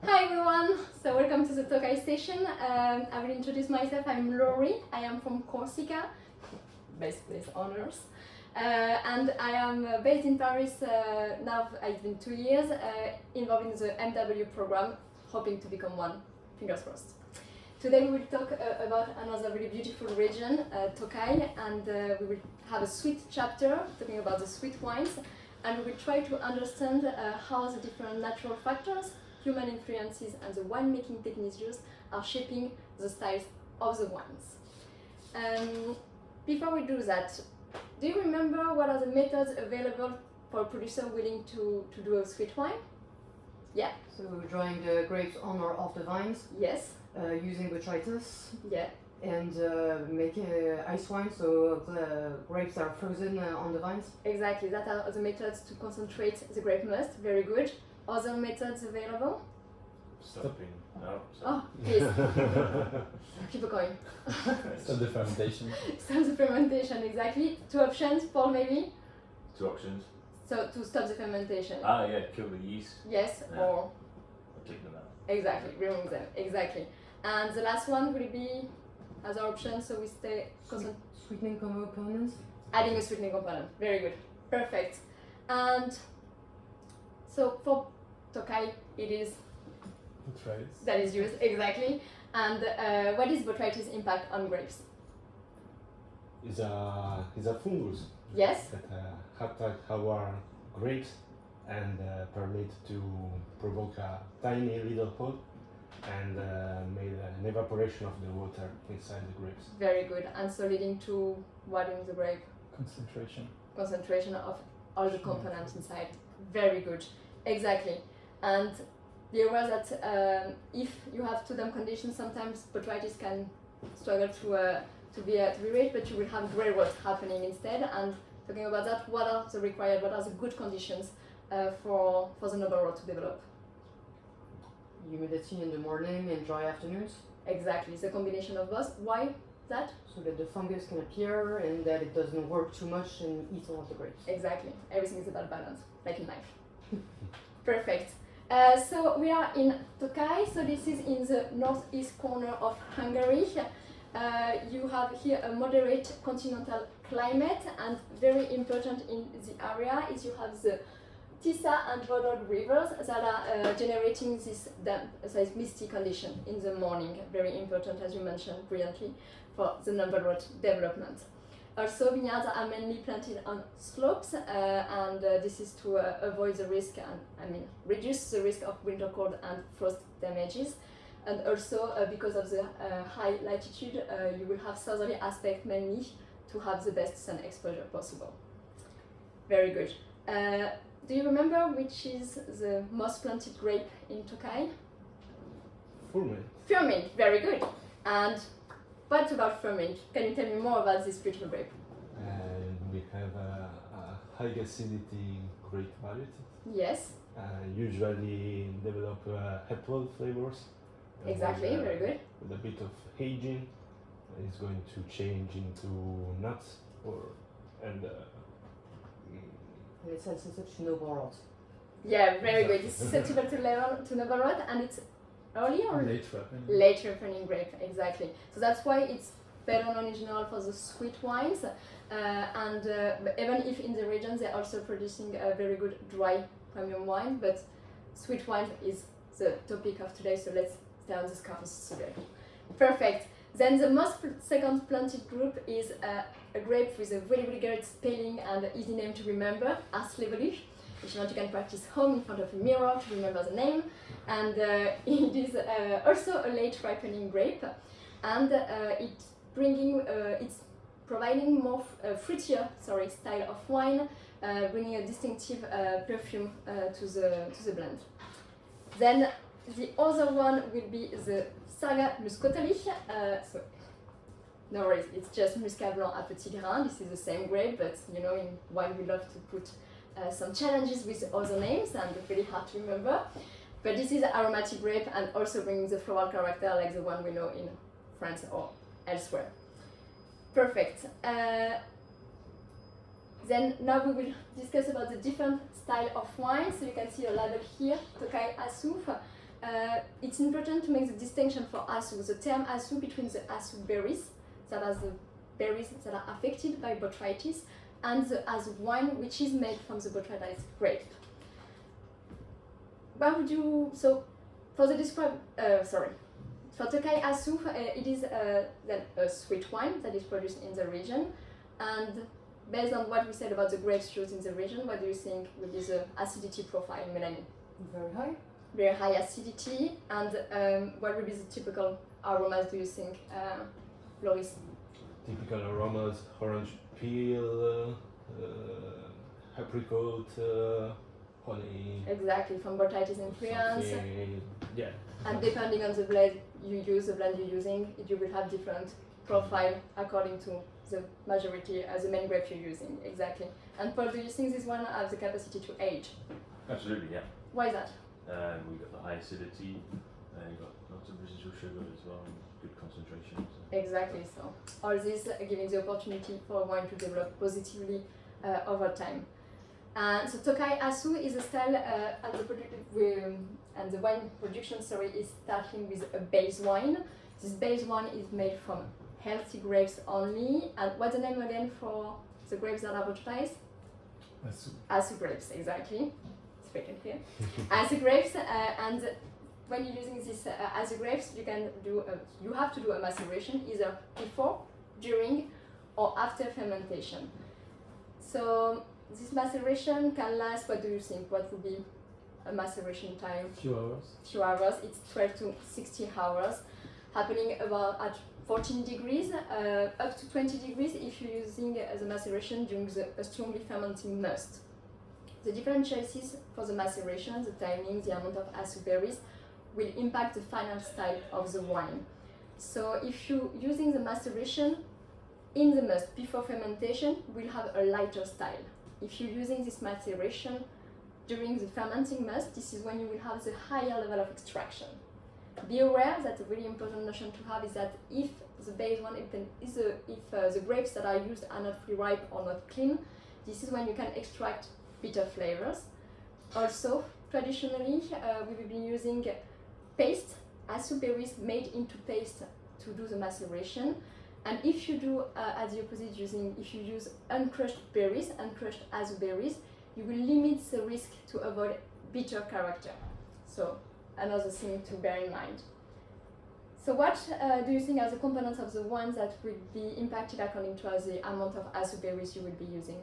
Hi everyone, so welcome to the Tokaj station. I will introduce myself. I'm Laury. I am from Corsica, best place on earth. And I am based in Paris now. I've been 2 years involved in the MW program, hoping to become one, fingers crossed. Today we will talk about another really beautiful region, Tokaj, and we will have a sweet chapter talking about the sweet wines, and we will try to understand how the different natural factors, human influences, and the winemaking techniques used are shaping the styles of the wines. Before we do that, do you remember what are the methods available for a producer willing to do a sweet wine? Yeah? So drying the grapes on or off the vines, Yes? using botrytis, Yeah? and making ice wine, so the grapes are frozen on the vines. Exactly, that are the methods to concentrate the grape must. Very good. Other methods available? Stopping. No. Oh, please. Keep going. Stop the fermentation. Stop the fermentation, exactly. 2 options, Paul, maybe? 2 options. So, to stop the fermentation. Ah, yeah, kill the yeast. Yes, Yeah. or Or take them out. exactly, remove them, exactly. And the last one will be other options, so we stay Sweetening components. adding a sweetening component. Very good, perfect. And so for Tokaj, it is Botrytis. that is used exactly. And what is botrytis' impact on grapes? Is a fungus Yes, that attack our grapes and permit to provoke a tiny little pod and made an evaporation of the water inside the grapes. very good. And so leading to what in the grape? Concentration of all the components inside. Very good, exactly. And be aware that if you have to them conditions, sometimes botrytis can struggle to be reached, but you will have grey rot happening instead. And talking about that, what are the good conditions for the noble rot to develop? Humidity in the morning and dry afternoons, Exactly, it's a combination of both. Why that? so that the fungus can appear and that it doesn't work too much and eat all of the grapes. Exactly, everything is about balance, like in life. Perfect. So we are in Tokaj, so this is in the northeast corner of Hungary. You have here a moderate continental climate, and very important in the area is you have the Tisa and Vodog rivers that are generating this damp, so it's misty condition in the morning. Very important, as you mentioned brilliantly, for the noble rot development. Also, vineyards are mainly planted on slopes, and this is to avoid the risk, and reduce the risk of winter cold and frost damages. And also, because of the high latitude, you will have southerly aspect mainly to have the best sun exposure possible. Very good. Do you remember which is the most planted grape in Tokaj? Furman. Furmint, very good. And what about Furmint? Can you tell me more about this beautiful grape? We have a high acidity grape variety. Yes, Usually develop apple flavors. And exactly, with, very good. With a bit of aging, it's going to change into nuts and And it's sensitive to noble rot. Yeah, very good. It's susceptible to noble rot, and it's early or late ripening grape, exactly. So that's why it's better known in general for the sweet wines, and even if in the region they're also producing a very good dry premium wine, but sweet wine is the topic of today, so let's stay on this course today. Perfect. Then the second planted group is a grape with a really, really great spelling and easy name to remember, Arslevely. If you want, you can practice home in front of a mirror to remember the name. And it is also a late ripening grape, and it's providing more fruitier style of wine, bringing a distinctive perfume to the blend. Then the other one will be the Saga Muscatelli. So no worries, it's just Muscat Blanc à petit grain. This is the same grape, but you know, in wine we love to put some challenges with other names, and it's really hard to remember. But this is aromatic grape and also brings the floral character like the one we know in France or elsewhere. Perfect. Then now we will discuss about the different style of wine. So you can see a label here, Tokaj Assouf. it's important to make the distinction for asu, the term asu, between the asu berries, that are the berries that are affected by botrytis, and the asu wine, which is made from the botrytis grape. What would you, so for the for Tokaj asu, it is then a sweet wine that is produced in the region, and based on what we said about the grapes used in the region, what do you think would be the acidity profile, Melanie? Very high. Very high acidity, and what would be the typical aromas, do you think, Loris? Typical aromas: orange peel, apricot, honey. Exactly, from botrytis in France. Yeah. And depending on the blend you use, the blend you're using, you will have different profile according to the majority, the main grape you're using. Exactly. And Paul, do you think this one has the capacity to age? Absolutely, yeah. Why is that? We've got the high acidity, you've got lots of residual sugar as well, and good concentration. So. Exactly, so all this giving the opportunity for wine to develop positively over time. And so Tokaj asu is a style, and the wine production is starting with a base wine. This base wine is made from healthy grapes only. And what's the name again for the grapes that are botrytized? Asu grapes, exactly. Speaking here. Asu grapes, and when you're using this asu grapes, you have to do a maceration either before, during, or after fermentation. So this maceration can last. What do you think? What would be a maceration time? Few hours. Few hours. It's 12 to 60 hours, happening about at 14 degrees, up to 20 degrees if you're using the maceration during a strongly fermenting must. The different choices for the maceration, the timing, the amount of asu berries, will impact the final style of the wine. So if you're using the maceration in the must before fermentation, we'll have a lighter style. If you're using this maceration during the fermenting must, this is when you will have the higher level of extraction. Be aware that a really important notion to have is that if the base one, if the grapes that are used are not free ripe or not clean, this is when you can extract bitter flavors. Also, traditionally, we will be using paste, asu berries made into paste to do the maceration. And if you do as the opposite, if you use uncrushed berries, uncrushed asu berries, you will limit the risk to avoid bitter character. So another thing to bear in mind. So what do you think are the components of the wines that will be impacted according to the amount of asu berries you will be using?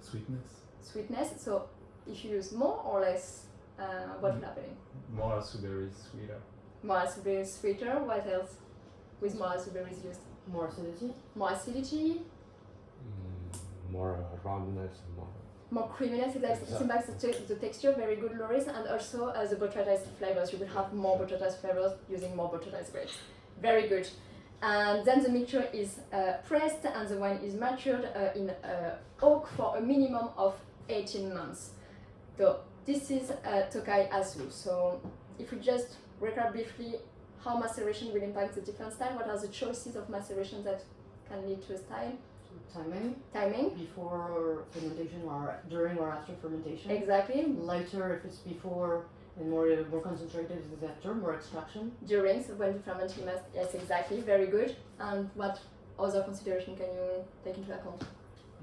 Sweetness. Sweetness. So if you use more or less, what will happen? More asu berries, sweeter. More asu berries sweeter. What else? With more asu berries used? More acidity. More acidity. More roundness, more creaminess. It impacts the texture. Very good, Loris. And also the botrytized flavors. You will have more botrytized flavors using more botrytized grapes. Very good. And then the mixture is pressed and the wine is matured in oak for a minimum of 18 months. So this is Tokaj asu. So if we just recap briefly how maceration will impact the different style, what are the choices of maceration that can lead to a style? Timing. Before fermentation or during or after fermentation. Exactly. Lighter if it's before, and more concentrated if it's after, more extraction. During, so when the fermenting must, yes, exactly, very good. And what other consideration can you take into account?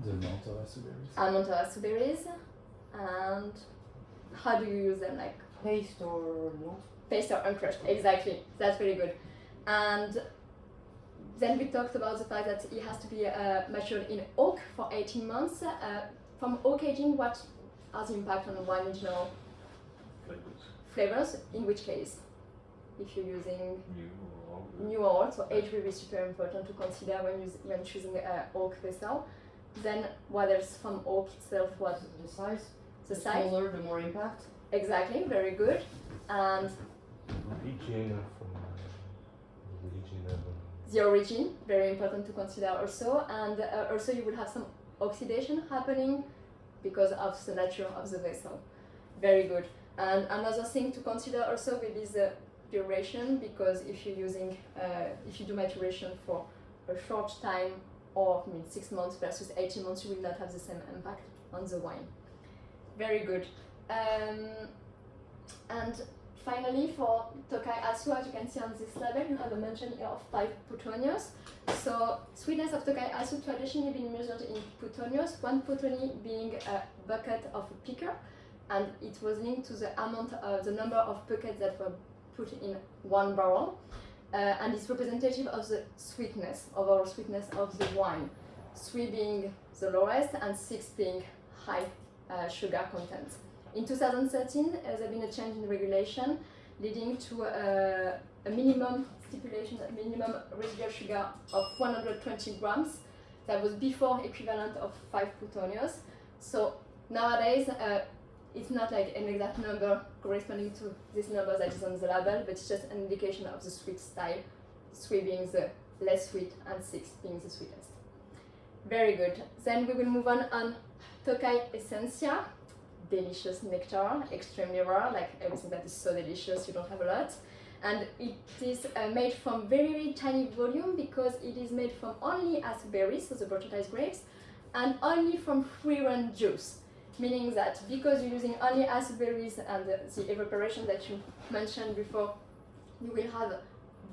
The amount of asu berries. Amount of asu berries. And how do you use them, like? Paste or not? Paste or uncrushed, exactly, that's very good. And then we talked about the fact that it has to be matured in oak for 18 months. From oak aging, what are the impact on the wine in general? Flavors, in which case? If you're using new or old, so age will be super important to consider when choosing oak vessel. Then what else from oak itself? What? The size. The size. The smaller, the more impact. Exactly, very good. And origin the origin, very important to consider also. And also you will have some oxidation happening because of the nature of the vessel. Very good. And another thing to consider also will be the duration, because if you're using, if you do maturation for a short time, or 6 months versus 18 months, you will not have the same impact on the wine. Very good. And finally, for Tokaj Asu, as you can see on this label, you have a mention here of 5 plutonios. So sweetness of Tokaj Asu traditionally been measured in plutonios, 1 plutony being a bucket of a picker, and it was linked to the amount of the number of buckets that were put in 1 barrel, and it's representative of the sweetness, overall sweetness of the wine. 3 being the lowest and 6 being high sugar content. In 2013, there's been a change in regulation leading to a minimum stipulation, a minimum residual sugar of 120 grams. That was before equivalent of 5 plutonios. So nowadays, it's not like an exact number corresponding to this number that is on the label, but it's just an indication of the sweet style, 3 being the less sweet and 6 being the sweetest. Very good. Then we will move on Tokaj Essentia. Delicious nectar, extremely rare, like everything that is so delicious, you don't have a lot. And it is made from very, very tiny volume because it is made from only asu berries, so the botrytized grapes, and only from free-run juice. Meaning that because you're using only asu berries and the evaporation that you mentioned before, you will have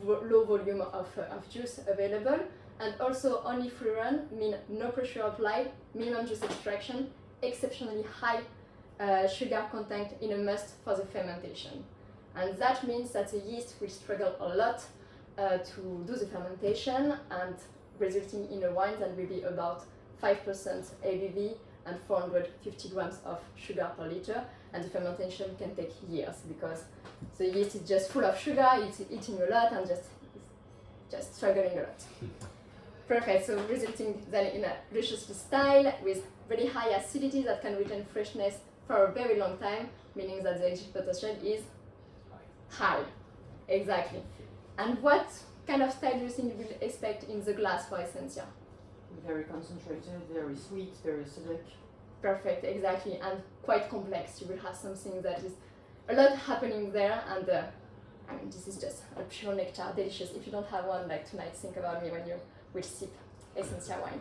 low volume of juice available, and also only free-run, mean no pressure applied, minimum juice extraction, exceptionally high sugar content in a must for the fermentation. And that means that the yeast will struggle a lot to do the fermentation, and resulting in a wine that will be about 5% ABV and 450 grams of sugar per liter, and the fermentation can take years because the yeast is just full of sugar, it's eating a lot and just struggling a lot. Perfect, so resulting then in a luscious style with very high acidity that can retain freshness for a very long time, meaning that the exit potential is high. Exactly. And what kind of style do you think you will expect in the glass for Essentia? Very concentrated, very sweet, very acidic. Perfect, exactly, and quite complex. You will have something that is a lot happening there, and I mean, this is just a pure nectar, delicious. If you don't have one like tonight, think about me when you will sip Essentia wine.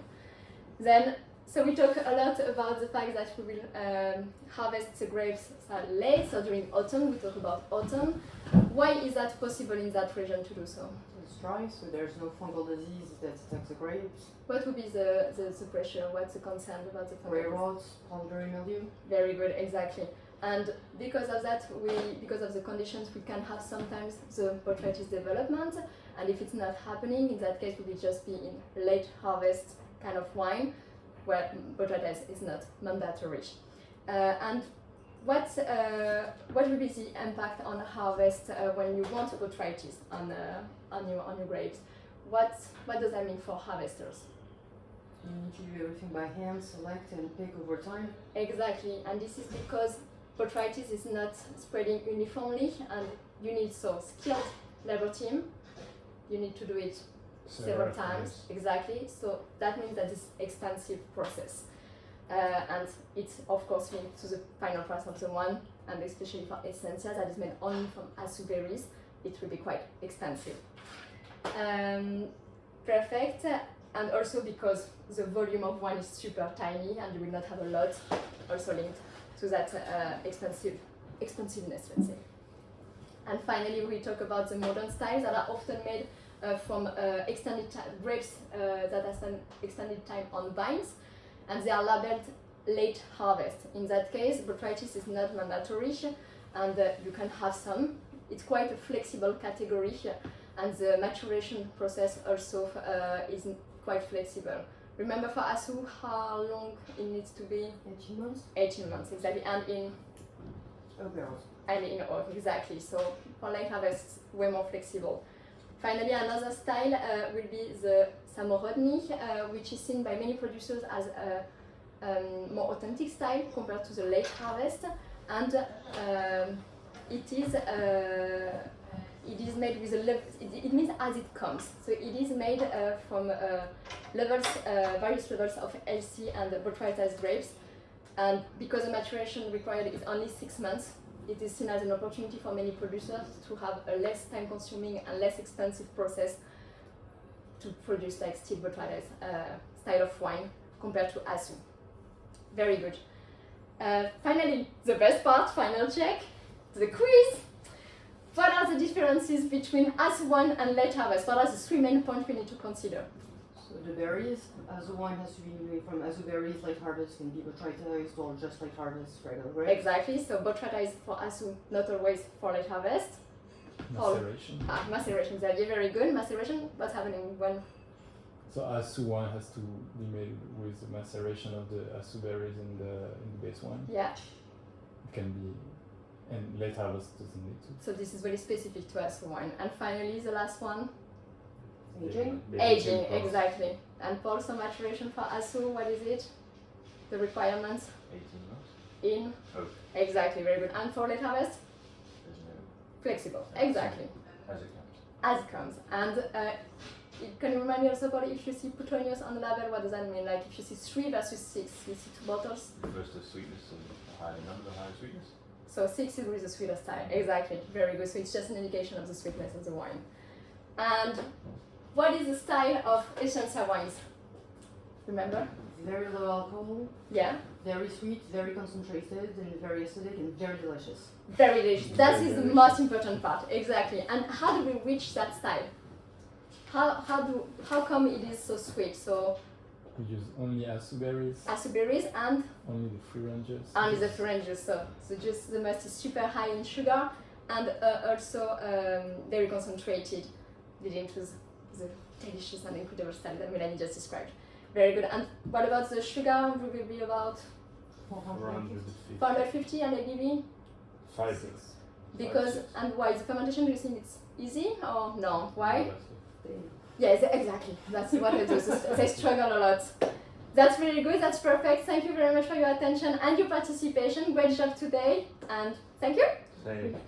Then, so we talk a lot about the fact that we will harvest the grapes late, so during autumn. We talk about autumn. Why is that possible in that region to do so? It's dry, so there's no fungal disease that attacks the grapes. What would be the pressure? What's the concern about the fungal Grey disease? rot, powdery mildew. Very good, exactly. And because of that, because of the conditions, we can have sometimes the botrytis development. And if it's not happening, in that case, we will just be in late harvest kind of wine, where botrytis is not mandatory. And what will be the impact on harvest when you want botrytis on your grapes? What does that mean for harvesters? You need to do everything by hand, select and pick over time. Exactly, and this is because botrytis is not spreading uniformly, and you need so skilled labor team. You need to do it several times. Exactly. So that means that it's expensive process, and it's of course linked to the final price of the wine, and especially for Essentia that is made only from asu berries, it will be quite expensive. Perfect. And also because the volume of wine is super tiny and you will not have a lot, also linked to that expensiveness, let's say. And finally, we talk about the modern styles that are often made from grapes that have spent extended time on vines, and they are labeled late harvest. In that case, botrytis is not mandatory, and you can have some. It's quite a flexible category, and the maturation process also is quite flexible. Remember for asu how long it needs to be? 18 months? 18 months, exactly, and in oak, exactly. So for late harvest, way more flexible. Finally, another style will be the samorodni, which is seen by many producers as a more authentic style compared to the late harvest, and it is made with it means as it comes. So it is made from various levels of LC and botrytis grapes, and because the maturation required is only 6 months, it is seen as an opportunity for many producers to have a less time-consuming and less expensive process to produce like still botrytis style of wine compared to asu. Very good. Finally, the best part, final check, the quiz. differences between ASU1 and late harvest? What are the three main points we need to consider? So the berries, ASU wine has to be made from ASU berries. Late harvest can be botrytized or just late harvest regular grapes. Exactly, so botryta is for ASU, not always for late harvest. Maceration. Maceration, Xavier, very good. Maceration, what's happening when? So ASU wine has to be made with the maceration of the ASU berries in the base wine. Yeah, It can be, and late harvest doesn't need to. so this is very specific to ASU wine. And finally, the last one, Aging. aging, exactly. And Paul, so maturation for ASU, what is it? The requirements 18 months. in? Oak. Exactly, very good. And for late harvest? There's no. Flexible, exactly. As it comes. As it comes. And can you remind me also, Paul, if you see Petronius on the label, what does that mean? Like if you see 3 versus 6, you see 2 bottles. Refers to sweetness and the higher number, the higher sweetness. So 6 is with the sweeter style. Exactly, very good. So it's just an indication of the sweetness of the wine. And what is the style of Essenza wines? Remember? Very low alcohol, Yeah, very sweet, very concentrated, and very acidic and very delicious. very delicious. That Very is the delicious. most important part. Exactly. And how do we reach that style? How come it is so sweet? So We use only ASU berries, ASU berries and only the free ranges. only the free ranges. So the must is super high in sugar and also very concentrated, leading to the delicious and incredible style that Melanie just described. Very good. And what about the sugar? We will be about 450. 450 and ABV? 5. Because, and why? The fermentation, do you think it's easy or no? Why? They Yes, exactly. That's what I do. So they struggle a lot. That's really good. That's perfect. Thank you very much for your attention and your participation. Great job today. And thank you. Thanks.